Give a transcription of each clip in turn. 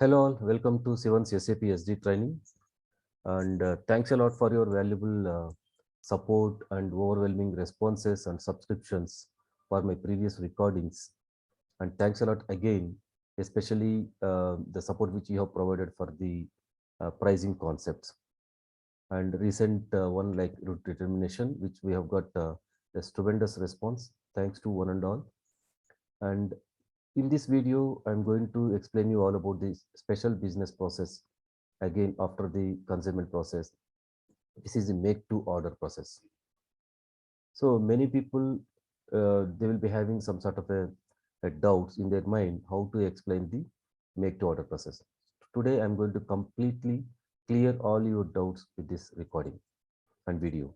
Hello all, welcome to Sivan's SAP SD training and thanks a lot for your valuable support and overwhelming responses and subscriptions for my previous recordings, and thanks a lot again, especially the support which you have provided for the pricing concepts and recent one like route determination, which we have got a stupendous response. Thanks to one and all. And in this video, I'm going to explain you all about the special business process again after the consignment process. This is the make to order process. So many people they will be having some sort of a doubts in their mind how to explain the make to order process. Today I'm going to completely clear all your doubts with this recording and video.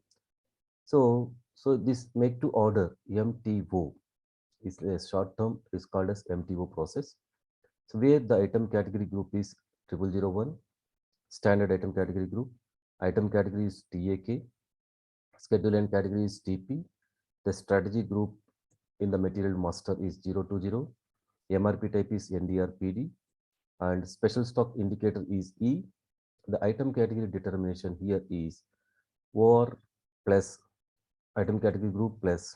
So this make to order MTO is a short term is called as MTO process. So where the item category group is 0001, standard item category group, item category is TAK, schedule and category is TP, the strategy group in the material master is 020, MRP type is NDRPD, and special stock indicator is E. The item category determination here is OR plus item category group plus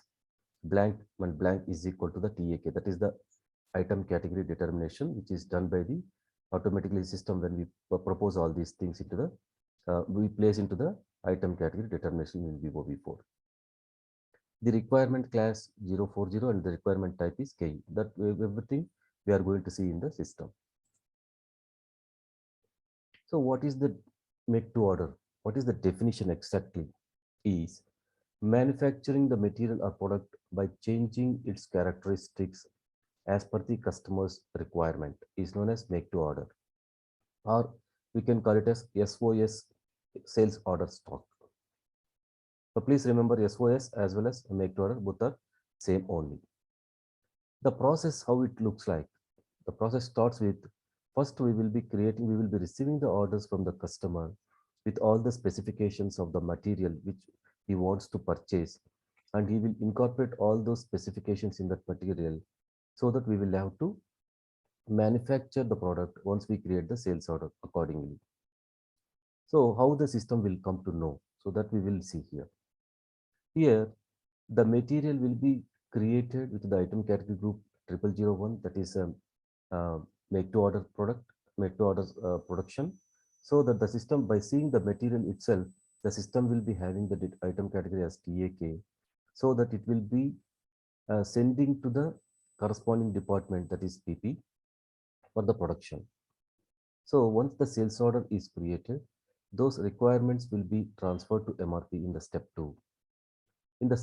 blank, and blank is equal to the TAK. That is the item category determination, which is done by the automatically system when we propose all these things into the we place into the item category determination in VOV4. The requirement class 040 and the requirement type is KE. That everything we are going to see in the system. So what is the make to order? What is the definition exactly? Is manufacturing the material or product by changing its characteristics as per the customer's requirement is known as make to order, or we can call it as SOS, sales order stock. So please remember SOS as well as make to order, both are same only. The process, how it looks like. The process starts with, first we will be receiving the orders from the customer with all the specifications of the material which he wants to purchase, and he will incorporate all those specifications in that material so that we will have to manufacture the product once we create the sales order accordingly. So how the system will come to know, so that we will see here. Here, the material will be created with the item category group 0001, that is a make to order product, make to order production, so that the system, by seeing the material itself, the system will be having the item category as TAK, so that it will be sending to the corresponding department, that is PP, for the production. So once the sales order is created, those requirements will be transferred to MRP in the step 2. In the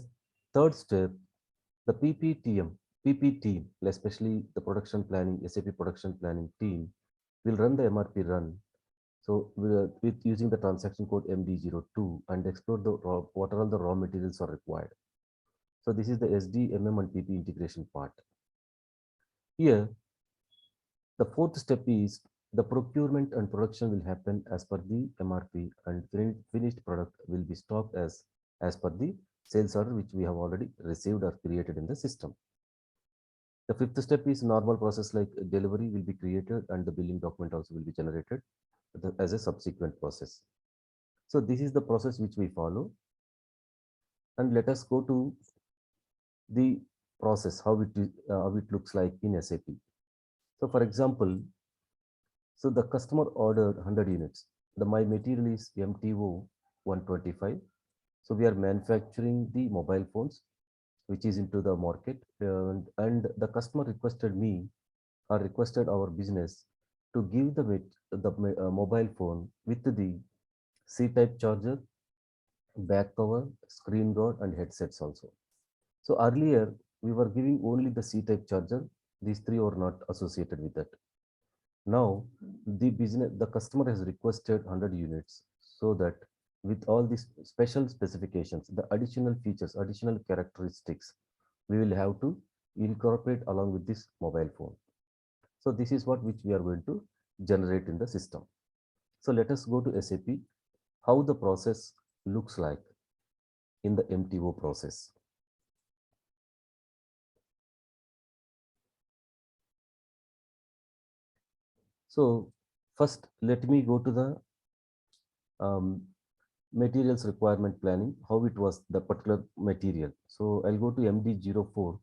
third step, the PP team, especially the production planning, SAP production planning team, will run the MRP run. So with using the transaction code MD02 and explore what all the raw materials are required. So this is the SD, MM and PP integration part. Here, the fourth step is the procurement and production will happen as per the MRP, and finished product will be stocked as per the sales order which we have already received or created in the system. The fifth step is normal process like delivery will be created and the billing document also will be generated as a subsequent process. So this is the process which we follow. And let us go to the process, how it looks like in SAP. So for example, so the customer ordered 100 units. My material is MTO 125. So we are manufacturing the mobile phones, which is into the market, and the customer requested me or requested our business to give the mobile phone with the C-type charger, back cover, screen guard, and headsets also. So earlier we were giving only the C-type charger. These three were not associated with that. Now the customer has requested 100 units, so that with all these special specifications, the additional features, additional characteristics, we will have to incorporate along with this mobile phone. So this is what which we are going to generate in the system. So let us go to SAP, how the process looks like in the MTO process. So first, let me go to the um, materials requirement planning, how it was the particular material. So I'll go to MD04,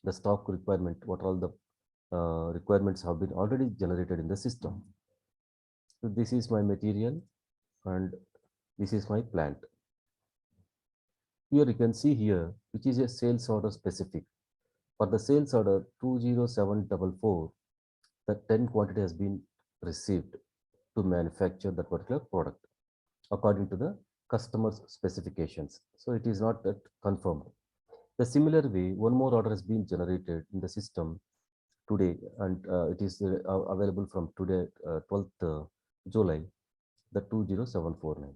the stock requirement, what all the requirements have been already generated in the system. So this is my material and this is my plant. Here you can see here, which is a sales order specific. For the sales order 20744, the 10 quantity has been received to manufacture that particular product according to the customer's specifications. So it is not that confirmed. The similar way, one more order has been generated in the system today, and it is available from today, 12th July, the 20749.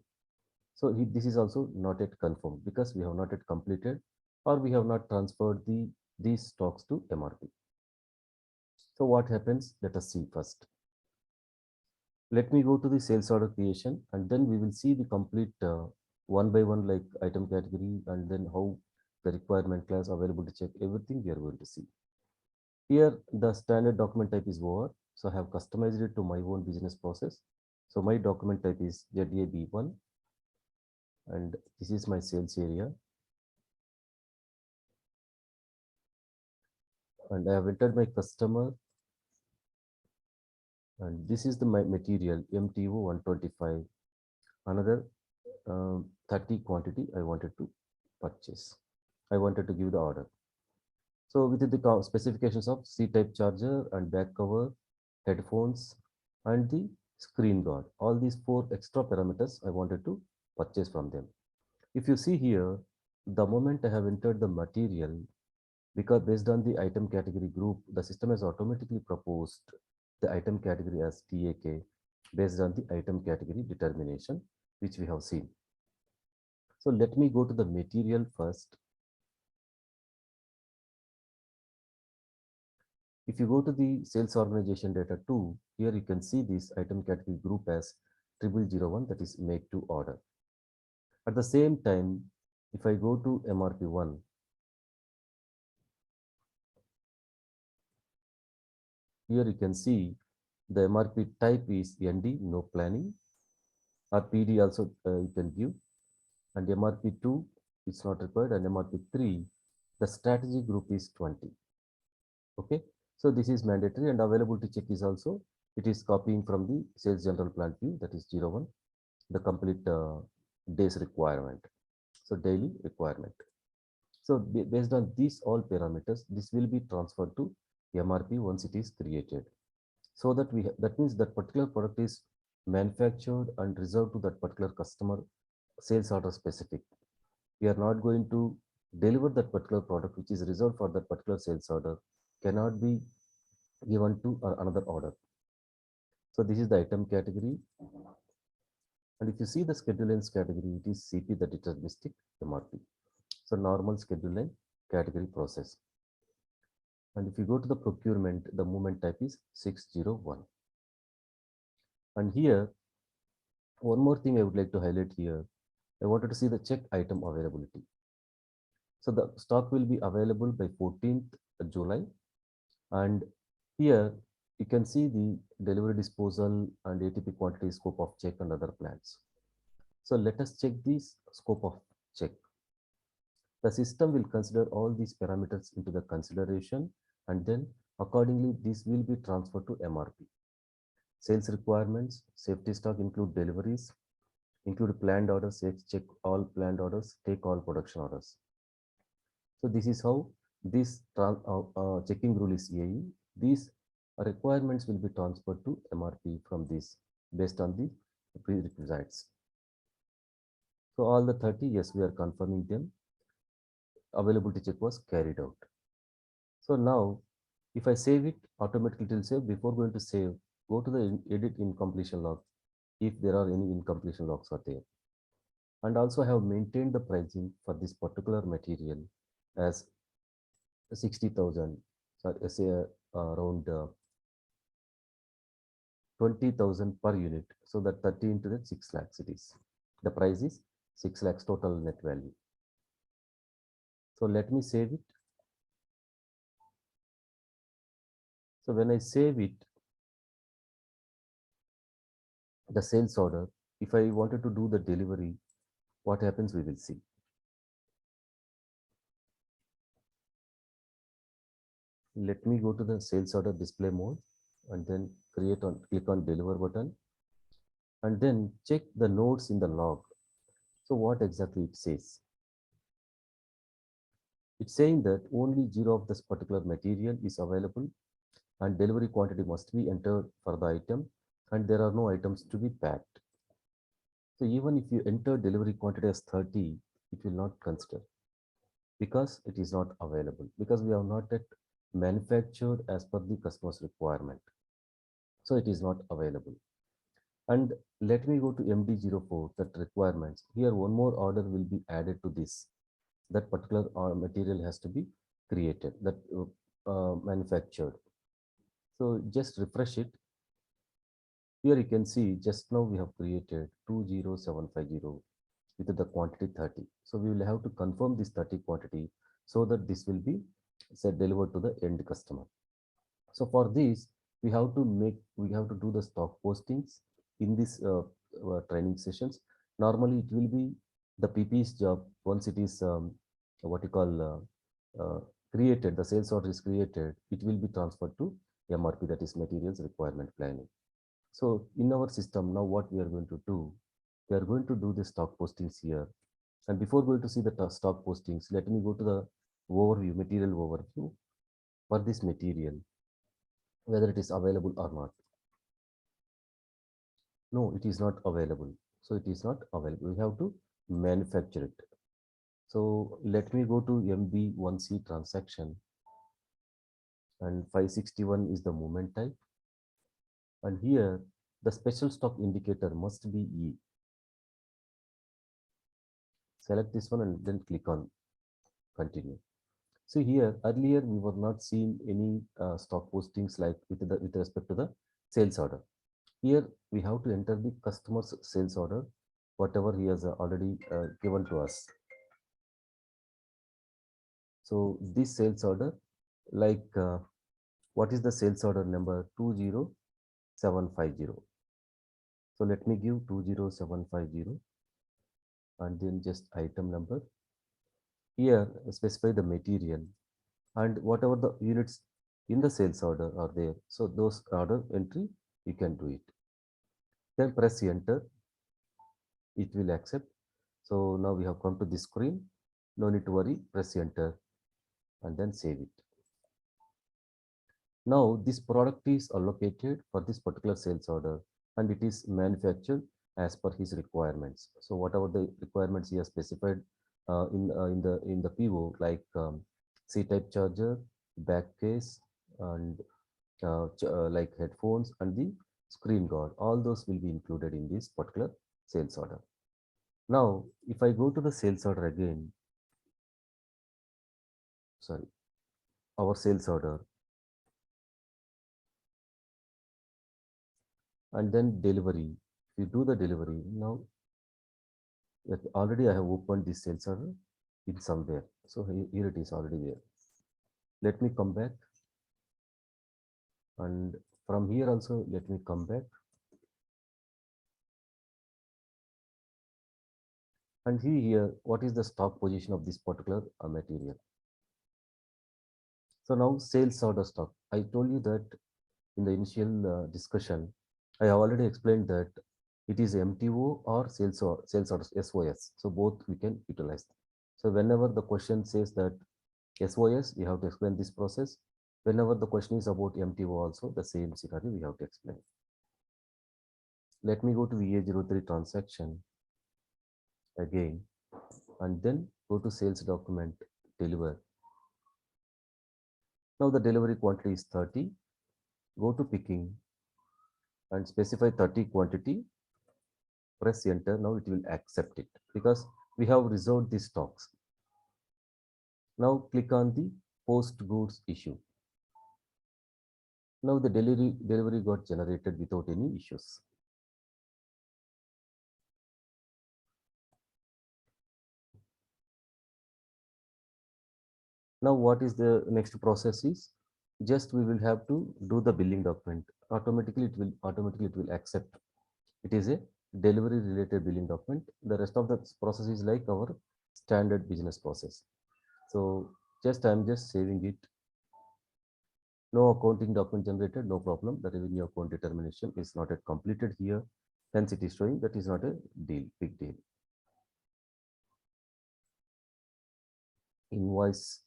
So this is also not yet confirmed because we have not yet completed or we have not transferred these stocks to MRP. So what happens? Let us see first. Let me go to the sales order creation and then we will see the complete one by one like item category and then how the requirement class available to check everything we are going to see. Here the standard document type is over. So I have customized it to my own business process. So my document type is ZAB1 and this is my sales area. And I have entered my customer and this is the my material MTO 125, another 30 quantity I wanted to purchase. I wanted to give the order. So with the specifications of C-type charger and back cover, headphones, and the screen guard, all these four extra parameters I wanted to purchase from them. If you see here, the moment I have entered the material, because based on the item category group, the system has automatically proposed the item category as TAK based on the item category determination, which we have seen. So let me go to the material first. If you go to the sales organization data 2, here you can see this item category group as 0001, that is make to order. At the same time, if I go to MRP1, here you can see the MRP type is ND, no planning, or PD also you can give, and MRP2 is not required, and MRP3, the strategy group is 20. Okay, so this is mandatory and available to check is also, it is copying from the sales general plan view, that is 01, the complete days requirement. So daily requirement. So based on these all parameters, this will be transferred to MRP once it is created. So that that means that particular product is manufactured and reserved to that particular customer sales order specific. We are not going to deliver that particular product which is reserved for that particular sales order cannot be given to another order. So this is the item category. And if you see the schedule lines category, it is CP, the deterministic MRP. So normal schedule line category process. And if you go to the procurement, the movement type is 601. And here, one more thing I would like to highlight here. I wanted to see the check item availability. So the stock will be available by 14th July. And here you can see the delivery disposal and ATP quantity scope of check and other plans. So let us check this scope of check. The system will consider all these parameters into the consideration and then accordingly this will be transferred to MRP. Sales requirements, safety stock include deliveries, include planned orders, check all planned orders, take all production orders. So this is how this checking rule is AE. These requirements will be transferred to MRP from this based on the prerequisites. So all the 30, yes, we are confirming them. Availability check was carried out. So now, if I save it, automatically it will save. Before going to save, go to the edit incompletion log if there are any incompletion logs are there. And also I have maintained the pricing for this particular material as 60,000, sorry, say around 20,000 per unit. So that 30 into that 6 lakhs it is. The price is 6 lakhs total net value. So let me save it. So when I save it, the sales order. If I wanted to do the delivery, what happens we will see. Let me go to the sales order display mode and then click on deliver button and then check the notes in the log. So what exactly it says? It's saying that only zero of this particular material is available and delivery quantity must be entered for the item and there are no items to be packed. So even if you enter delivery quantity as 30, it will not consider because it is not available because we have not yet manufactured as per the customer's requirement. So it is not available. And let me go to MD04 that requirements. Here one more order will be added to this. That particular material has to be created, that manufactured. So just refresh it. Here you can see just now we have created 20750 with the quantity 30. So we will have to confirm this 30 quantity so that this will be said delivered to the end customer. So for this, we have to do the stock postings in this training sessions. Normally, it will be the PP's job once it is what you call created, the sales order is created, it will be transferred to MRP, that is materials requirement planning. So in our system now, what we are going to do, we are going to do the stock postings here. And before going to see the stock postings, let me go to the overview, material overview for this material, whether it is available or not. No, it is not available. So it is not available. We have to manufacture it. So let me go to MB1C transaction and 561 is the movement type. And here the special stock indicator must be E. Select this one and then click on continue. So here earlier we were not seeing any stock postings like with respect to the sales order. Here we have to enter the customer's sales order, whatever he has already given to us. So this sales order, like what is the sales order number 20750. So let me give 20750 and then just item number. Here specify the material and whatever the units in the sales order are there. So those order entry, you can do it. Then press enter, it will accept. So now we have come to this screen. No need to worry, press enter and then save it. Now this product is allocated for this particular sales order and it is manufactured as per his requirements. So whatever the requirements he has specified in the PO, like C-type charger, back case, and like headphones and the screen guard, all those will be included in this particular sales order. Now, if I go to the sales order again, sorry, our sales order, and then delivery. If you do the delivery, now already I have opened this sales order in somewhere. So here it is already there. Let me come back. And from here also, let me come back. And see here, what is the stock position of this particular material? So now sales order stock. I told you that in the initial discussion, I have already explained that it is MTO or sales order SOS. So both we can utilize. So whenever the question says that SOS, we have to explain this process. Whenever the question is about MTO also, the same scenario we have to explain. Let me go to VA03 transaction again, and then go to sales document, deliver. Now the delivery quantity is 30. Go to picking and specify 30 quantity. Press enter. Now it will accept it because we have reserved the stocks. Now click on the post goods issue. Now the delivery got generated without any issues. Now what is the next process is just we will have to do the billing document. Automatically it will accept It is a delivery related billing document. The rest of the process is like our standard business process. So just I'm just saving it. No accounting document generated, no problem. The revenue account determination is not yet completed here, hence it is showing that is not a big deal. Invoice.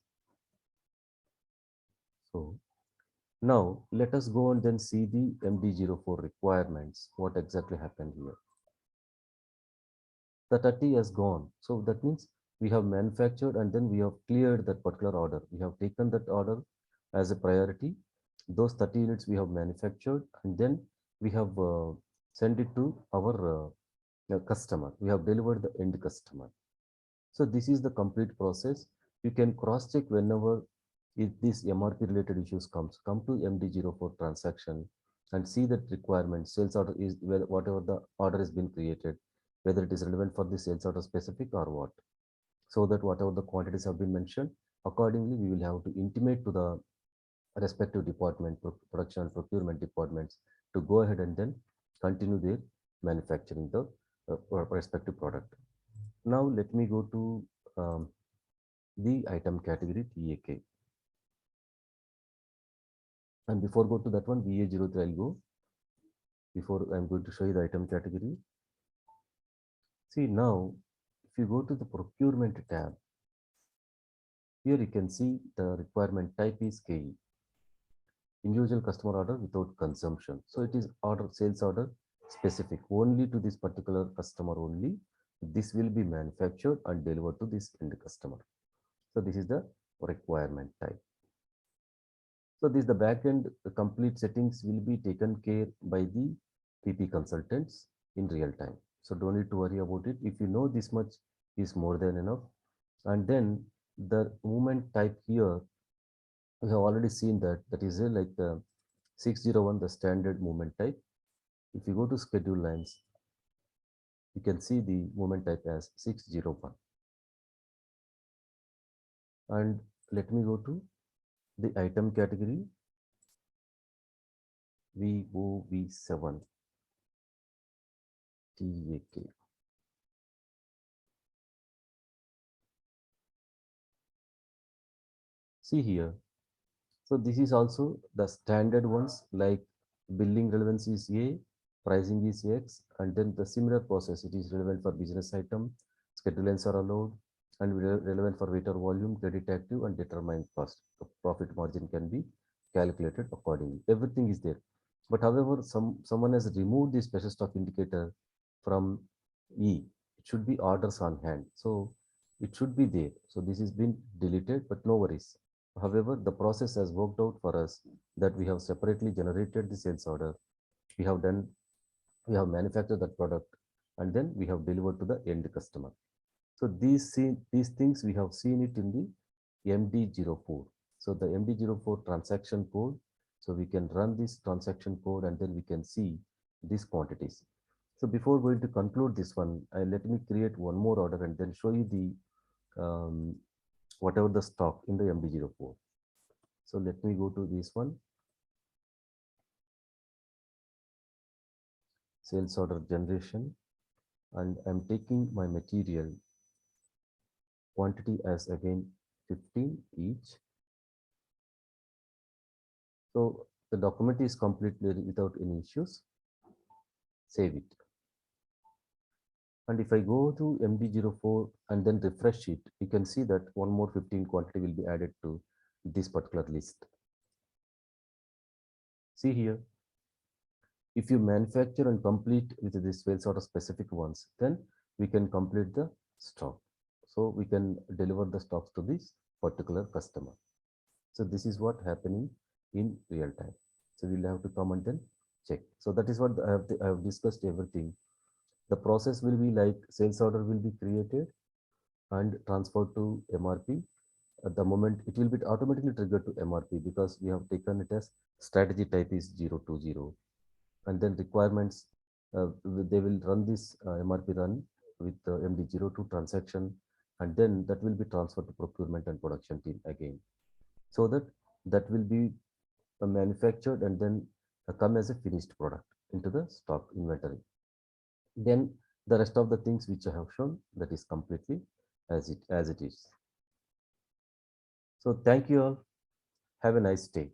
So now let us go and then see the MD04 requirements. What exactly happened here? The 30 has gone. So that means we have manufactured and then we have cleared that particular order. We have taken that order as a priority. Those 30 units we have manufactured and then we have sent it to our customer. We have delivered the end customer. So this is the complete process. You can cross check whenever if this MRP related issues come to MD04 transaction and see that requirement sales order is whatever the order has been created, whether it is relevant for the sales order specific or what. So that whatever the quantities have been mentioned, accordingly we will have to intimate to the respective department, production and procurement departments to go ahead and then continue their manufacturing the respective product. Now let me go to the item category TAK. And before go to that one, VA03 I'll go. Before I'm going to show you the item category. See now, if you go to the procurement tab, here you can see the requirement type is KE, individual customer order without consumption. So it is order sales order specific only to this particular customer only. This will be manufactured and delivered to this end customer. So this is the requirement type. So this the backend complete settings will be taken care by the PP consultants in real time. So don't need to worry about it. If you know this much is more than enough. And then the movement type here, we have already seen that is like the 601, the standard movement type. If you go to schedule lines, you can see the movement type as 601. And let me go to the item category VOV7 TAK. See here. So this is also the standard ones like billing relevance is A, pricing is X, and then the similar process. It is relevant for business item, schedule lines are allowed, and relevant for waiter volume, credit active, and determine cost. The profit margin can be calculated accordingly. Everything is there. But however, someone has removed the special stock indicator from E. It should be orders on hand. So it should be there. So this has been deleted, but no worries. However, the process has worked out for us that we have separately generated the sales order. We have done, we have manufactured that product, and then we have delivered to the end customer. So these things we have seen it in the MD04. So the MD04 transaction code. So we can run this transaction code and then we can see these quantities. So before going to conclude this one, let me create one more order and then show you the whatever the stock in the MD04. So let me go to this one, sales order generation, and I'm taking my material quantity as again 15 each. So the document is completely without any issues. Save it. And if I go to MD04 and then refresh it, you can see that one more 15 quantity will be added to this particular list. See here, if you manufacture and complete with this sales order specific ones, then we can complete the stock. So we can deliver the stocks to this particular customer. So this is what happening in real time. So we'll have to come and then check. So that is what I have discussed everything. The process will be like sales order will be created and transferred to MRP. At the moment, it will be automatically triggered to MRP because we have taken it as strategy type is 020. And then requirements, they will run this MRP run with the MD02 transaction, and then that will be transferred to procurement and production team again. So that will be manufactured and then come as a finished product into the stock inventory. Then the rest of the things which I have shown, that is completely as it is. So thank you all. Have a nice day.